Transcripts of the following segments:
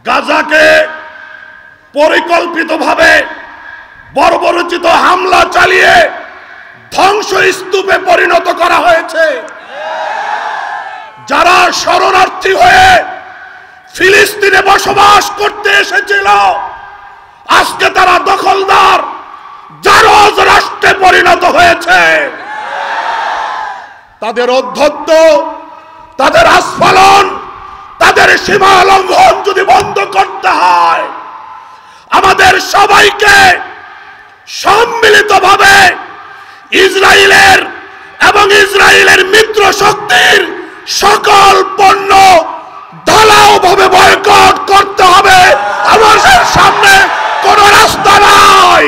গাজাকে পরিকল্পিতভাবে বর্বরোচিত হামলা চালিয়ে ধ্বংসস্তূপে পরিণত করা হয়েছে। যারা শরণার্থী হয়ে ফিলিস্তিনে বসবাস করতে এসেছিল, আজকে তারা দখলদার জারজ রাষ্ট্রে পরিণত হয়েছে। তাদের অধ্যত্ত, তাদের আস্ফালন, তাদের সীমা লঙ্ঘন যদি বন্ধ করতে হয়, আমাদের সবাইকে সম্মিলিতভাবে ইসরায়েলের এবং ইসরায়েলের মিত্র শক্তির সকল পণ্য ঢালাওভাবে বয়কট করতে হবে। আমাদের সামনে কোন রাস্তা নাই।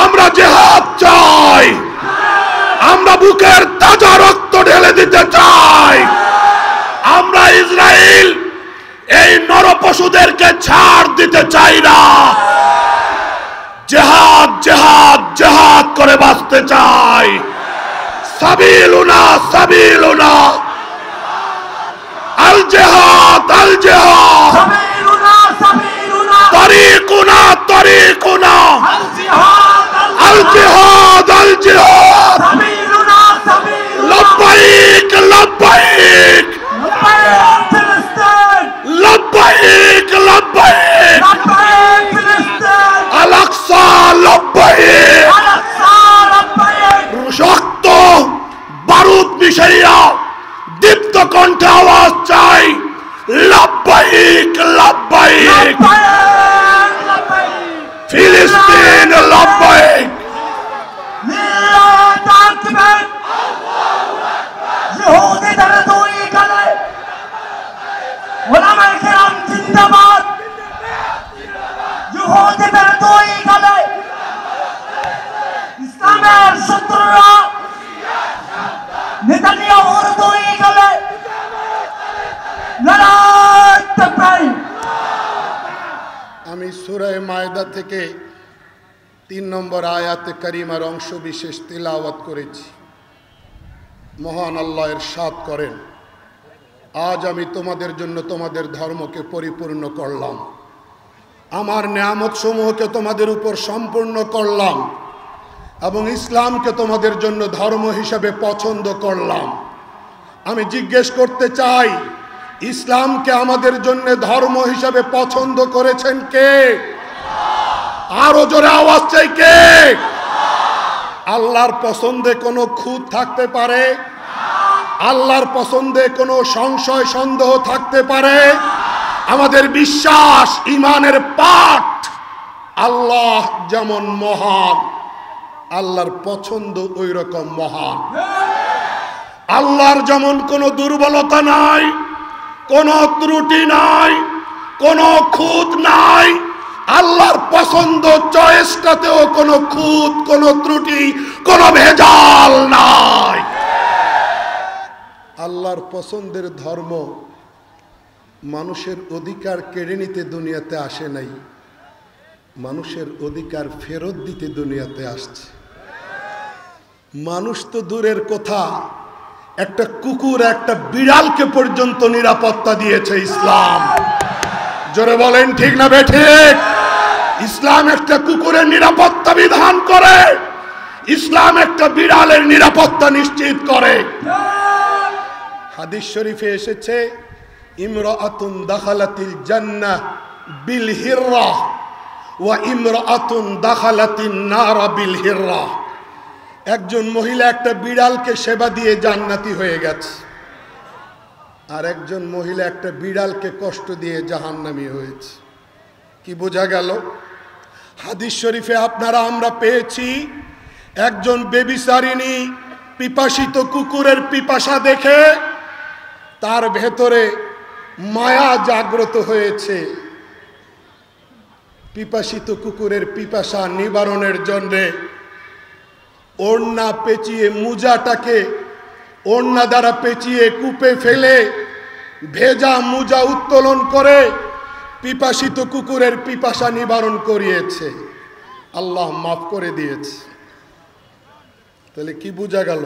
আমরা জিহাদ চাই, আমরা বুকের তাজা রক্ত ঢেলে দিতে চাই। আমরা ইসরায়েল এই নরপশুদেরকে ছাড় দিতে চাই না। জিহাদ জিহাদ জিহাদ করে বাঁচতে চাই। সাবিলুনা সাবিলুনা আল জিহাদ আল জিহাদ, সাবিলুনা সাবিলুনা তরিকুনা তরিকুনা আল জিহাদ আল জিহাদ, সাবিলুনা সাবিলুনা লব্বাইক লব্বাইক লব্বাইক লব্বাইক আল আকসা লব্বাইক। শক্ত বারুদ মিশাইয়া দীপ্ত কণ্ঠে আওয়াজ চাই, লব্বাইক লব্বাইক। ফিলিস্তিন লব্বাইক। ইসলামের শত্রুরা নেতানিয়াহুর দুই গলে লড়াই তাই। আমি সূরা মায়দা থেকে 3 নম্বর আয়াতে কারিমার অংশ বিশেষ তিলাওয়াত করেছি। মহান আল্লাহ ইরশাদ করেন, আজ আমি তোমাদের জন্য তোমাদের ধর্মকে পরিপূর্ণ করলাম, আমার নিয়ামত সমূহকে তোমাদের উপর সম্পূর্ণ করলাম এবং ইসলামকে তোমাদের জন্য ধর্ম হিসেবে পছন্দ করলাম। আমি জিজ্ঞেস করতে চাই, ইসলামকে আমাদের জন্য ধর্ম হিসেবে পছন্দ করেছেন কে? আরো জোরে আওয়াজ চাই, কে? আল্লাহর পছন্দে কোনো খুঁত থাকতে পারে? আল্লাহর পছন্দে কোনো সংশয় সন্দেহ থাকতে পারে? আমাদের বিশ্বাস, ইমানের পাঠ, আল্লাহ যেমন মহান, আল্লাহর পছন্দ ওই রকম মহান। আল্লাহর যেমন কোনো দুর্বলতা নাই, কোনো ত্রুটি নাই, কোনো খুঁত নাই, আল্লাহর পছন্দ চয়েসটাতেও কোনো খুঁত, কোনো ত্রুটি, কোনো ভেজাল নাই। আল্লাহর পছন্দের ধর্ম মানুষের অধিকার কেড়ে নিতে দুনিয়াতে আসে নাই, মানুষের অধিকার ফেরত দিতে দুনিয়াতে আসছে। মানুষ তো দূরের কথা, একটা কুকুর একটা বিড়ালকে পর্যন্ত নিরাপত্তা দিয়েছে ইসলাম। জোরে বলেন ঠিক না বেঠিক? ইসলাম একটা কুকুরের নিরাপত্তা বিধান করে, ইসলাম একটা বিড়ালের নিরাপত্তা নিশ্চিত করে। হাদিস শরীফে এসেছে, ইমরাআতুন দাখালাতিল জান্নাহ বিল হিররাহ ওয়া ইমরাআতুন দাখালাতিন নার বিল হিররাহ। একজন মহিলা একটা বিড়ালকে সেবা দিয়ে জান্নাতি হয়ে গেছে, আর একজন মহিলা একটা বিড়ালকে কষ্ট দিয়ে জাহান্নামী হয়েছে। কি বোঝা গেল? হাদিস শরীফে আপনারা আমরা পেয়েছি, একজন বেবিচারিণী পিপাসিত কুকুরের পিপাসা দেখে তার ভেতরে মায়া জাগ্রত হয়েছে। পিপাসিত কুকুরের পিপাসা নিবারণের জন্যে ওড়না পেঁচিয়ে, মুজাটাকে ওড়না দ্বারা পেঁচিয়ে কূপে ফেলে ভেজা মুজা উত্তোলন করে পিপাসিত কুকুরের পিপাসা নিবারণ করিয়েছে। আল্লাহ মাফ করে দিয়েছে। তাহলে কি বোঝা গেল?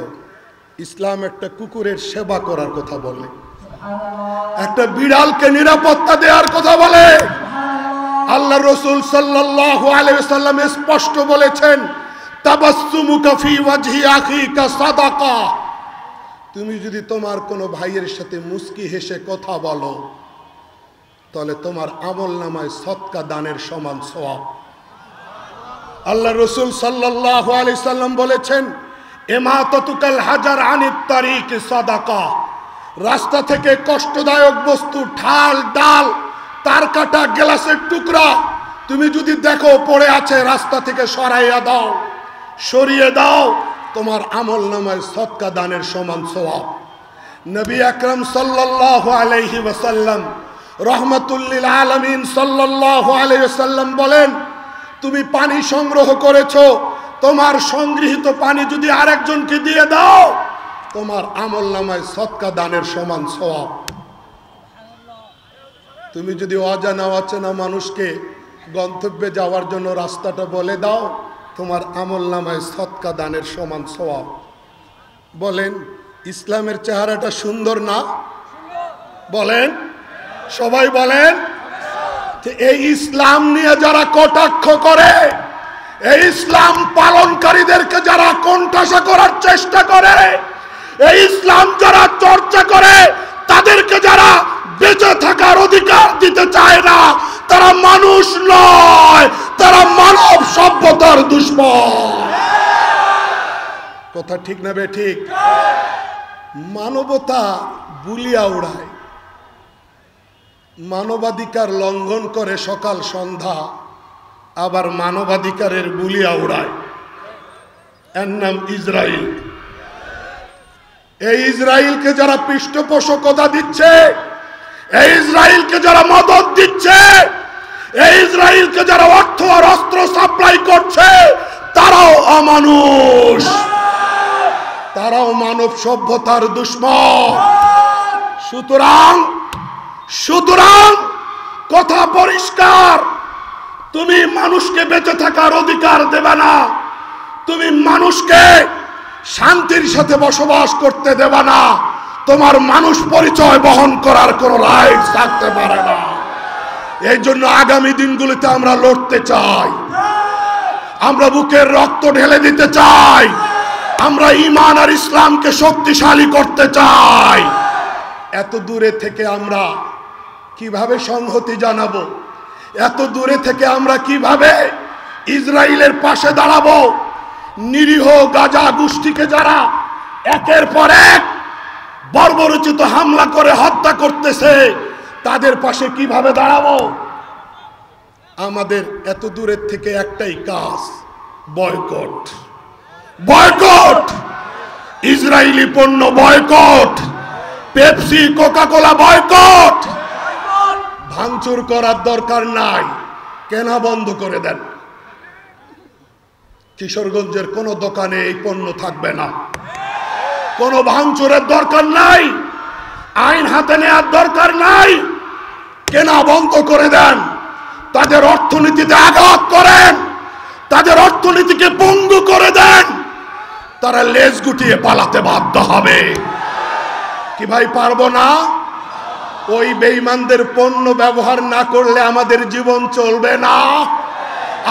ইসলাম একটা কুকুরের সেবা করার কথা বলে। একটা বিড়ালকে নিরাপত্তা দেওয়ার কথা বলে। আল্লাহ রসুল সাল্লাল্লাহু আলাইহি ওয়াসাল্লাম স্পষ্ট বলেছেন, তাবাসসুমুকা ফি ওয়াজহি আখিকা সাদাকা। তুমি যদি তোমার কোনো ভাইয়ের সাথে মুস্কি হেসে কথা বলো, তাহলে তোমার আমলনামায় সদকা দানের সমান সওয়াব। আল্লাহ রসুল সাল্লাল্লাহু আলাইহি সাল্লাম বলেছেন, ইমাতাতুকাল হাজার আনিত তারিক সাদাকা। রাস্তা থেকে কষ্টদায়ক বস্তু, ঠাল ডাল, তার কাটা, গ্লাসের টুকরা তুমি যদি দেখো পড়ে আছে, রাস্তা থেকে সরাইয়া দাও, সরিয়ে দাও, তোমার আমলনামায় সদকা দানের সমান সওয়াব। নবী আকরাম সাল্লাল্লাহু আলাইহি ওয়াসাল্লাম রাহমাতুল লিল আলামিন সাল্লাল্লাহু আলাইহি ওয়াসাল্লাম বলেন, তুমি পানি সংগ্রহ করেছো, তোমার সংগৃহীত পানি যদি আরেকজনকে দিয়ে দাও, তোমার আমলনামায় সদকা দানের সমান সওয়াব। তুমি যদি অজানা অচেনা মানুষকে গন্তব্যে যাওয়ার জন্য রাস্তাটা বলে দাও, তোমার আমলনামায় সদকা দানের সমান সওয়াব। বলেন, ইসলামের চেহারাটা সুন্দর না? বলেন, সবাই বলেন। এই ইসলাম নিয়ে যারা কটাক্ষ করে, এই ইসলাম পালনকারীদেরকে যারা কোণঠাসা করার চেষ্টা করে, এই ইসলাম যারা চর্চা করে, তাদেরকে যারা বেঁচে থাকার অধিকার দিতে চায় না, তারা মানুষ নয়, তারা মানব সভ্যতার দুশ্মন। কথা ঠিক না বে ঠিক? মানবতা বুলিয়া উড়ায়, মানবাধিকার লঙ্ঘন করে সকাল সন্ধ্যা, আবার মানবাধিকারের বুলিয়া উড়ায়। এর নাম ইসরায়েল। এই ইসরায়েলকে যারা পৃষ্ঠপোষকতা দিচ্ছে, এই ইসরায়েলকে যারা মদদ দিচ্ছে, এই ইসরায়েলকে যারা অর্থ আর অস্ত্র সাপ্লাই করছে, তারাও অমানুষ, তারাও মানব সভ্যতার দুশ্মন। সুতরাং কথা পরিষ্কার, তুমি মানুষকে বেঁচে থাকার অধিকার দেবে না, তুমি মানুষকে শান্তির সাথে বসবাস করতে দেবে না, তোমার মানুষ পরিচয় বহন করার কোনো রাইট থাকতে পারে না। এই জন্য আগামী দিনগুলিতে আমরা লড়তে চাই, আমরা বুকের রক্ত ঢেলে দিতে চাই, আমরা ঈমান আর ইসলামকে শক্তিশালী করতে চাই। এত দূরে থেকে আমরা কিভাবে সংহতি জানাবো? এত দূরে থেকে আমরা কিভাবে ইসরায়েলের পাশে দাঁড়াবো? নিরীহ গাজা গোষ্ঠীকে যারা একের পর এক বর্বরচিত হামলা করে হত্যা করতেছে, তাদের পাশে কিভাবে দাঁড়াবো? আমাদের এত দূরের থেকে একটাই কাজ, বয়কট। বয়কট, ইসরায়েলি পণ্য বয়কট, পেপসি, কোকা-কোলা বয়কট। ভাঙচুর করার দরকার নাই, কেনা বন্ধ করে দেন। কিশোরগঞ্জের কোন দোকানে এই পণ্য থাকবে না। কোনো ভাঙচুরের দরকার নাই, আইন হাতে নেওয়ার দরকার নাই, কেনা বন্ধ করে দেন। তাদের অর্থনীতিতে আঘাত করেন, তাদের অর্থনীতিকে পঙ্গু করে দেন, তারা লেজ গুটিয়ে পালাতে বাধ্য হবে। কি ভাই পারবো না? ওই বেঈমানদের পণ্য ব্যবহার না করলে আমাদের জীবন চলবে না,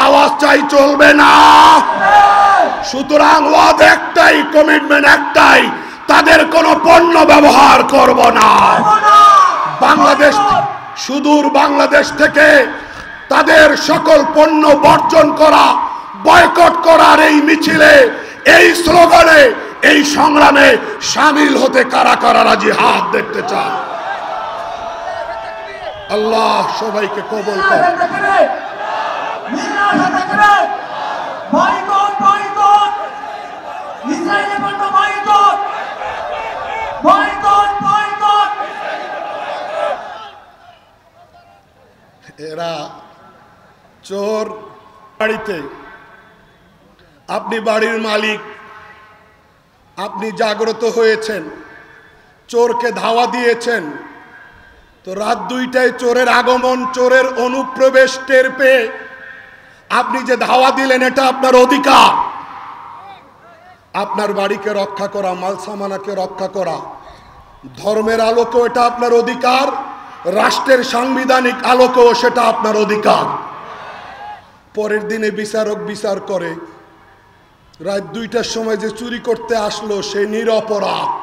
আওয়াজ চাই চলবে না। সুতরাং ওয়াদ একটাই, কমিটমেন্ট একটাই, তাদের কোনো পণ্য ব্যবহার করব না। বাংলাদেশ, সুদূর বাংলাদেশ থেকে তাদের সকল পণ্য বর্জন করা, বয়কট করার এই মিছিলে, এই স্লোগানে, এই সংগ্রামে শামিল হতে কারা কারা রাজি হাত দেখতে চান? আল্লাহ সবাইকে কবুল করুন। এরা চোর। বাড়িতে আপনি বাড়ির মালিক, আপনি জাগ্রত হয়েছেন, চোরকে ধাওয়া দিয়েছেন, তো রাত 2টায় চোরের আগমন, চোরের অনুপ্রবেশ টের পেয়ে আপনি যে ধাওয়া দিলেন, এটা আপনার অধিকার। আপনার বাড়িকে রক্ষা করা, মাল সামানাকে রক্ষা করা, ধর্মের আলোকেও এটা আপনার অধিকার, রাষ্ট্রের সাংবিধানিক আলোকেও সেটা আপনার অধিকার। পরের দিনে বিচারক বিচার করে, রাত 2টার সময় যে চুরি করতে আসলো সে নিরপরাধ,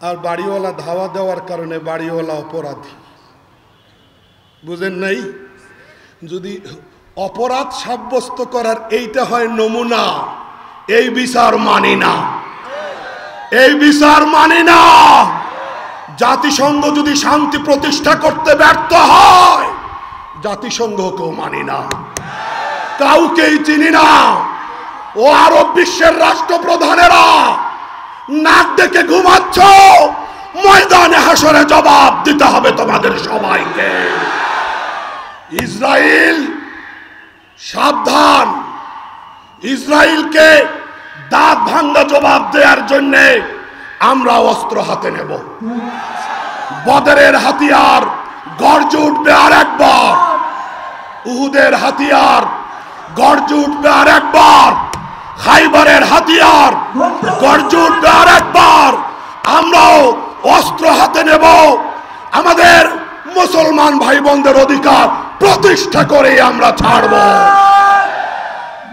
আর বাড়িওয়ালা ধাওয়া দেওয়ার কারণে বাড়িওয়ালা অপরাধী। বুঝেন নাই? যদি অপরাধ সাব্যস্ত করার এইটা হয় নমুনা, এই বিচার মানি না, এই বিচার মানি না। জাতিসংঘ যদি শান্তি প্রতিষ্ঠা করতে ব্যর্থ হয়, জাতিসংঘকেও মানি না, কাউকেই চিনি না। ও আরব বিশ্বের রাষ্ট্রপ্রধানেরা নাক ডেকে ঘুমাচ্ছ, ময়দানে হাসরে জবাব দিতে হবে তোমাদের সবাইকে। ইসরায়েল সাবধান, ইসরায়েলকে দাঁত ভাঙ্গা জবাব দেওয়ার জন্য আমরা অস্ত্র হাতে নেব। বদরের হাতিয়ার গর্জে উঠবে আর একবার, উহুদের হাতিয়ার গর্জে উঠবে আর একবার, খাইবারের হাতিয়ার গর্জে উঠবে আর একবার। আমরাও অস্ত্র হাতে নেব, আমাদের মুসলমান ভাই বোনদের অধিকার প্রতিষ্ঠা করে আমরা ছাড়ব।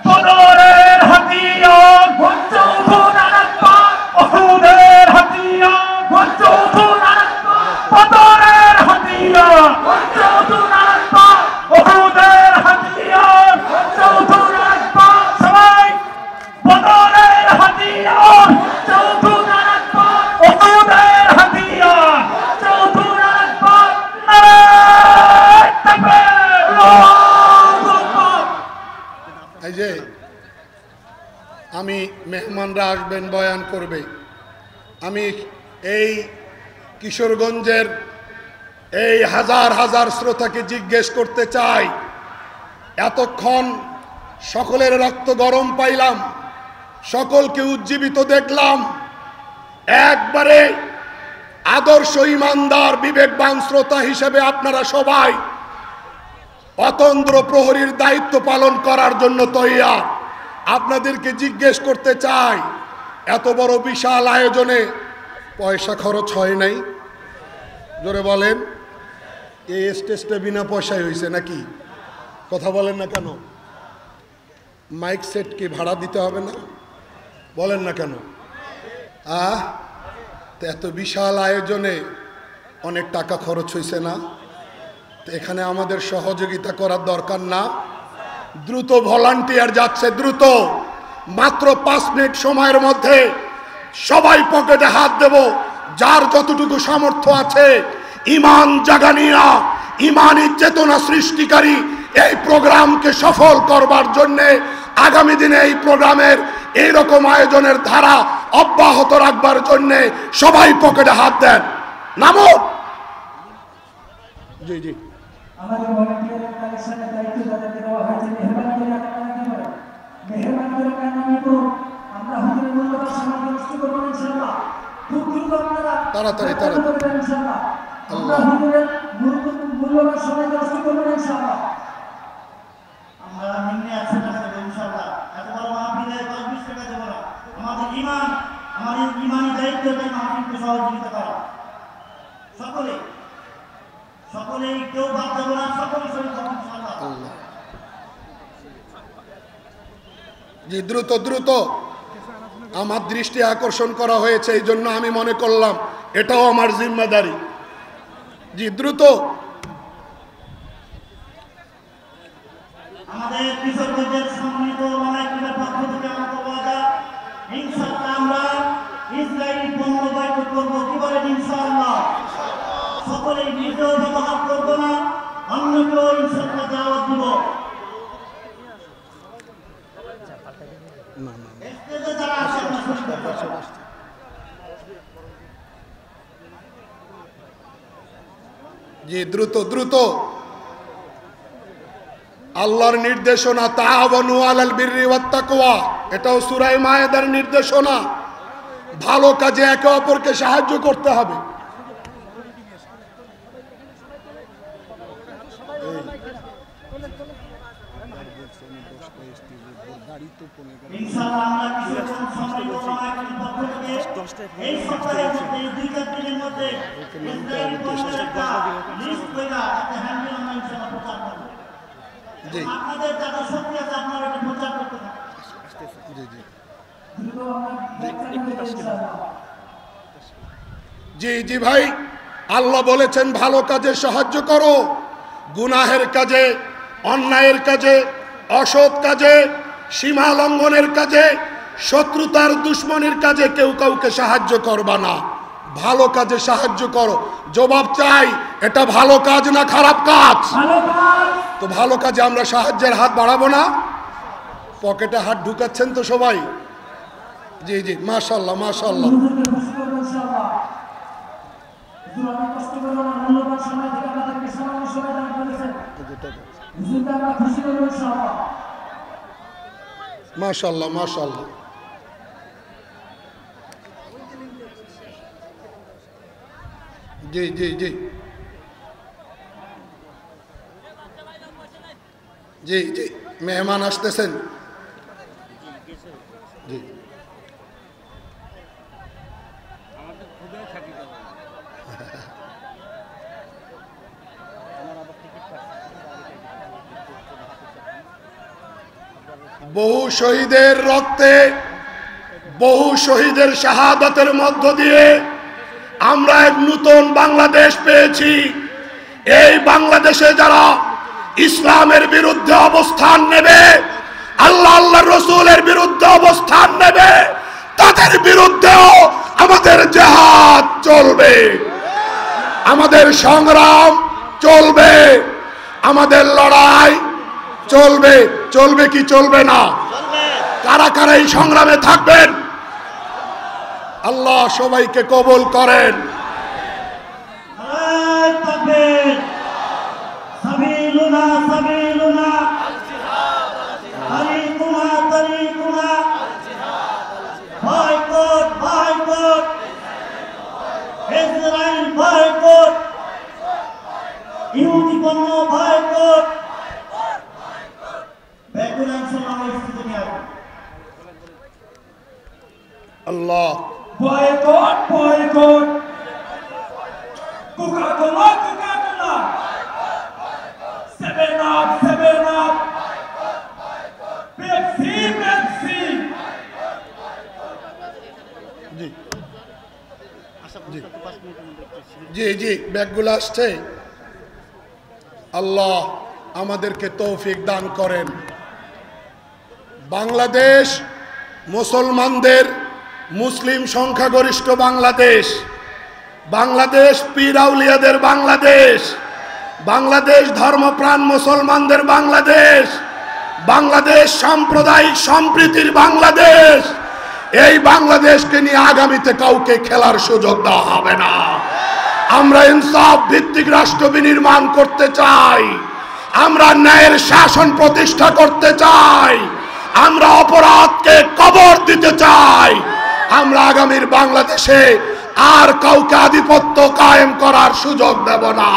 বদরের হাতিয়ার গর্জে উঠুন আর একবার, উহুদের হাতিয়ার গর্জে উঠুন আর একবার, বদরের হাতিয়ার গর্জে উঠুন আর একবার, উহুদের হাতিয়ার গর্জে উঠুন আর একবার। সবাই বদরের হাতিয়ার গর্জে উঠুন আর একবার, উহুদের হাতিয়ার গর্জে উঠুন আর একবার। নারায়ে তাকবীর, আল্লাহু আকবার। এই যে আমি মেহমানরা আসবেন, বয়ান করবে, আমি এই কিশোরগঞ্জের এই হাজার হাজার শ্রোতাকে জিজ্ঞেস করতে চাই, এতক্ষণ সকলের রক্ত গরম পাইলাম, সকলকে উজ্জীবিত দেখলাম, একবারে আদর্শ ইমানদার বিবেকবান শ্রোতা হিসেবে আপনারা সবাই অতন্দ্র প্রহরীর দায়িত্ব পালন করার জন্য তৈয়ার। আপনাদেরকে জিজ্ঞেস করতে চাই, এত বড় বিশাল আয়োজনে পয়সা খরচ হয় নাই? জোরে বলেন। এই স্টেজটা বিনা পয়সায় হয়েছে নাকি? কথা বলেন না কেন? মাইক সেট কি ভাড়া দিতে হবে না? বলেন না কেন? তো এত বিশাল আয়োজনে অনেক টাকা খরচ হয়েছে না? তো এখানে আমাদের সহযোগিতা করার দরকার না? দ্রুত ভলান্টিয়ার যাচ্ছে, দ্রুত, মাত্র 5 মিনিট সময়ের মধ্যে সবাই পকেটে হাত দেব, যার যতটুকু সামর্থ্য আছে। ইমান জাগানিয়া, ইমানি চেতনা সৃষ্টিকারী এই প্রোগ্রামকে সফল করবার জন্যে আগামী দিনে এই প্রোগ্রামের এইরকম আয়োজনের ধারা অব্যাহত রাখবার জন্যে সবাই পকেটে হাত দেন। নামো। জি জি, আমাদের ভলান্টিয়ারের কালেকশনের দায়িত্ব তাদেরকে দেওয়া হয়েছে। মেহরবানি করে আপনারা কি করেন, মেহরবানি করে কেন নিতো, আমরা হুজুরের মূল্যবান সময় নষ্ট করবো না ইনশাআল্লাহ। খুব দ্রুত আপনারা তাড়াতাড়ি করবেন ইনশাআল্লাহ। আমরা হুজুরের মূল্যবান সময় নষ্ট করবো না ইনশাআল্লাহ। আমরা নিম্নে আছি না ইনশাআল্লাহ। এত বড় মাহফিলে 10-20 টাকা দেব না। আমাদের ঈমান, আমাদের ঈমানি দায়িত্ব তাই মাহফিলকে সহযোগিতা করা। সকলেই কেউ বাদ দেবো না, সকলে শরীর থাকুন ইনশাআল্লাহ। জি, দ্রুত দ্রুত আমার দৃষ্টি আকর্ষণ করা হয়েছে, এই জন্য আমি মনে করলাম এটাও আমার জিম্মাদারি। জি, দ্রুত। আমাদের কিশোরগঞ্জের সম্মানিত ওলামায়ে পক্ষ থেকে আমাদের ওয়াদা, ইনশাআল্লাহ আমরা ইসরায়েলি পণ্য বয়কট করব। কি বলেন ইনশাআল্লাহ? সকলেই নিজেও ব্যবহার করব না, অন্যকেও ইনশাআল্লাহ দাওয়াত দিব। স্টেজে যারা আছেন না জি, দ্রুত দ্রুত। আল্লাহর নির্দেশনা, তাআওয়ানু আলাল বিররি ওয়াত তাকওয়া, এটাও সূরা মায়েদার নির্দেশনা। ভালো কাজে একে অপরকে সাহায্য করতে হবে। ইনশাআল্লাহ আমরা কিছুক্ষণ সময় ওলামায়ে পক্ষ থেকে এই সপ্তাহের মধ্যে এই 2-4 দিনের মধ্যে ইসরায়েল পরিষদটা লিস্ট কইরা একটা হ্যান্ডেল আমরা ইনশাআল্লাহ প্রচার করব। জি আপনাদের যারা শক্তি আছে আপনারা এটা প্রচার করতে থাকুন। জি জি জি জি ভাই, আল্লাহ বলেছেন ভালো কাজে সাহায্য করো, গুনাহের কাজে, অন্যায়ের কাজে, অসৎ কাজে, সীমা লঙ্ঘনের কাজে, শত্রুতার দুশ্মনের কাজে কেউ কাউকে সাহায্য করবা না, ভালো কাজে সাহায্য করো। জবাব চাই, এটা ভালো কাজ না খারাপ কাজ? তো ভালো কাজে আমরা সাহায্যের হাত বাড়াবো না? পকেটে হাত ঢুকাচ্ছেন তো সবাই? জি জি, মাশাআল্লাহ মাশাআল্লাহ। মাশাআল্লাহ মাশাআল্লাহ। জি জি জি জি জি, মেহমান আসতেছেন। জি বহু শহীদের রক্তে, বহু শহীদের শাহাদাতের মধ্য দিয়ে আমরা এক নতুন বাংলাদেশ পেয়েছি। এই বাংলাদেশে যারা ইসলামের বিরুদ্ধে অবস্থান নেবে, আল্লাহ আল্লাহ রসুলের বিরুদ্ধে অবস্থান নেবে, তাদের বিরুদ্ধেও আমাদের জিহাদ চলবে, আমাদের সংগ্রাম চলবে, আমাদের লড়াই চলবে। চলবে কি চলবে না? কারা কারা এই সংগ্রামে থাকবেন? আল্লাহ সবাইকে কবুল করেন। সাবিলুনা সাবিলুনা তারিকুনা তারিকুনা বয়কট বয়কট ইসরায়েল বয়কট ইহুদি পণ্য boycott. Allah boycott boycott Coca Cola Coca Cola 7 Up Pepsi Pepsi. জি জি জি, ব্যাগগুলো আসছে। আল্লাহ আমাদেরকে তৌফিক দান করেন। বাংলাদেশ মুসলমানদের, মুসলিম সংখ্যাগরিষ্ঠ বাংলাদেশ, বাংলাদেশ পীর আউলিয়াদের বাংলাদেশ, বাংলাদেশ ধর্মপ্রাণ মুসলমানদের বাংলাদেশ, বাংলাদেশ সাম্প্রদায়িক সম্প্রীতির বাংলাদেশ। এই বাংলাদেশকে নিয়ে আগামীতে কাউকে খেলার সুযোগ দেওয়া হবে না। আমরা ইনসাফ ভিত্তিক রাষ্ট্র বিনির্মাণ করতে চাই, আমরা ন্যায়ের শাসন প্রতিষ্ঠা করতে চাই, আমরা অপরাধকে কবর দিতে চাই। আমরা আগামীর বাংলাদেশে আর কাউকে আধিপত্য কায়েম করার সুযোগ দেব না।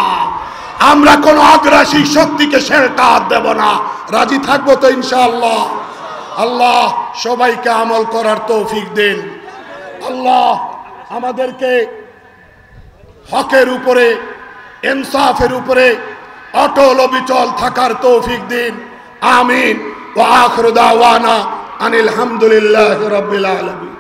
আমরা কোন আগ্রাসী শক্তিকে শেল্টার দেব না। রাজি থাকবো তো ইনশাআল্লাহ? আল্লাহ সবাইকে আমল করার তৌফিক দিন। আল্লাহ আমাদেরকে হকের উপরে, ইনসাফের উপরে অটল অবিচল থাকার তৌফিক দিন। আমিন। ওয়া আখিরু দাওয়ানা আনিল হামদুলিল্লাহি রাব্বিল আলামিন।